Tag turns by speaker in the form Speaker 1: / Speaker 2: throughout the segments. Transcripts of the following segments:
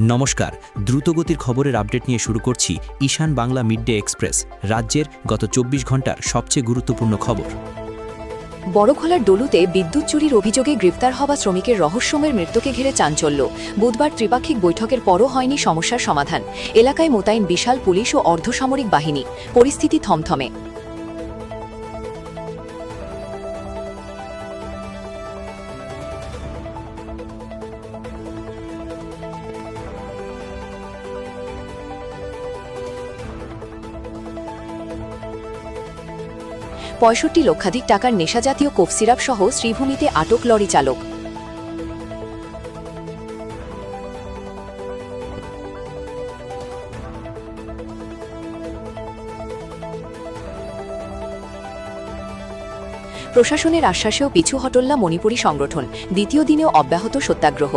Speaker 1: নমস্কার, দ্রুতগতির খবরের আপডেট নিয়ে শুরু করছি ঈশান বাংলা মিডডে এক্সপ্রেস, রাজ্যের গত ২৪ ঘন্টার সবচেয়ে গুরুত্বপূর্ণ খবর।
Speaker 2: বড়খলার ডলুতে বিদ্যুৎ চুরির অভিযোগে গ্রেফতার হওয়া শ্রমিকের রহস্যময় মৃত্যুকে ঘিরে চাঞ্চল্য। বুধবার ত্রিপাক্ষিক বৈঠকের পরও হয়নি সমস্যার সমাধান। এলাকায় মোতায়েন বিশাল পুলিশ ও অর্ধসামরিক বাহিনী। পরিস্থিতি থমথমে। ৬৫ লক্ষাধিক টাকার নেশাজাতীয় কোফ সিরাপ সহ শ্রীভূমিতে আটক লরি চালক। প্রশাসনের আশ্বাসেও পিছু হটল মণিপুরী সংগঠন। দ্বিতীয় দিনেও অব্যাহত সত্যাগ্রহ।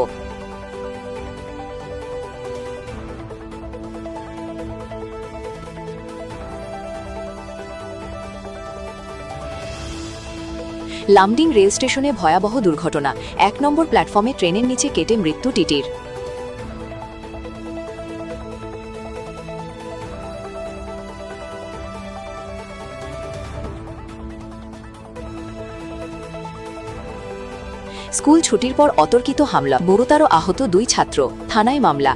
Speaker 2: লামডিং রেল স্টেশনে ভয়াবহ দুর্ঘটনা। ১ নম্বর প্ল্যাটফর্মে ট্রেনের নিচে কেটে মৃত্যু টিটির। স্কুল ছুটির পর অতর্কিত হামলা, গুরুতর আহত ২ ছাত্র, থানায় মামলা।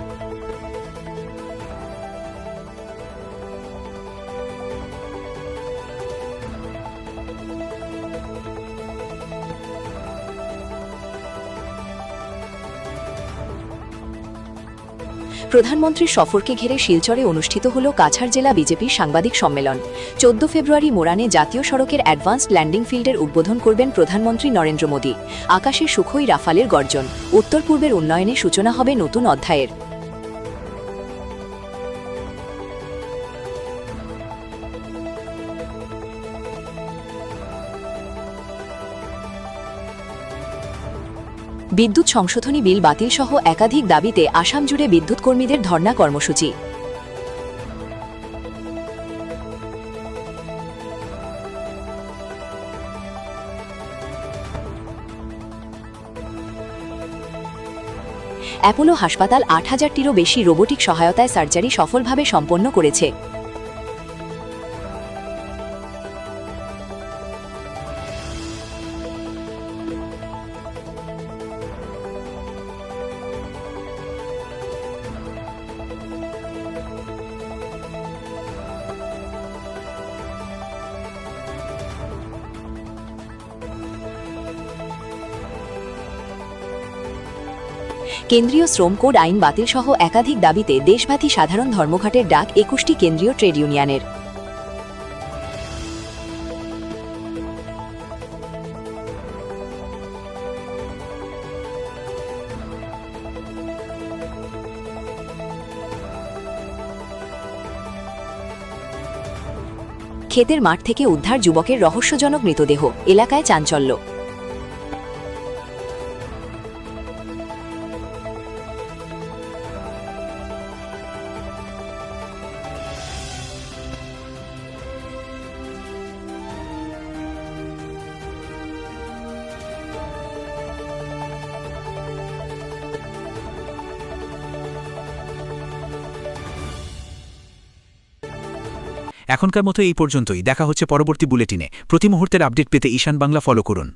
Speaker 2: প্রধানমন্ত্রীর সফরকে ঘিরে শিলচরে অনুষ্ঠিত হল কাছাড় জেলা বিজেপির সাংবাদিক সম্মেলন। ১৪ ফেব্রুয়ারি মোরানে জাতীয় সড়কের অ্যাডভান্সড ল্যান্ডিং ফিল্ডের উদ্বোধন করবেন প্রধানমন্ত্রী নরেন্দ্র মোদী। আকাশে সুখোই রাফালের গর্জন। উত্তর পূর্বের উন্নয়নে সূচনা হবে নতুন অধ্যায়ের। বিদ্যুৎ সংশোধনী বিল বাতিল সহ একাধিক দাবিতে আসাম জুড়ে বিদ্যুৎ কর্মীদের ধর্ণা কর্মসূচি। অ্যাপোলো হাসপাতাল ৮,০০০টিরও বেশি রোবোটিক সহায়তায় সার্জারি সফলভাবে সম্পন্ন করেছে। কেন্দ্রীয় শ্রম কোড আইন বাতিল সহ একাধিক দাবিতে দেশব্যাপী সাধারণ ধর্মঘটের ডাক ২১টি কেন্দ্রীয় ট্রেড ইউনিয়নের। ক্ষেতের মাঠ থেকে উদ্ধার যুবকের রহস্যজনক মৃতদেহ, এলাকায় চাঞ্চল্য।
Speaker 3: এখনকার মতো এই পর্যন্তই। দেখা হচ্ছে পরবর্তী বুলেটিনে। প্রতি মুহূর্তের আপডেট পেতে ঈশান বাংলা ফলো করুন।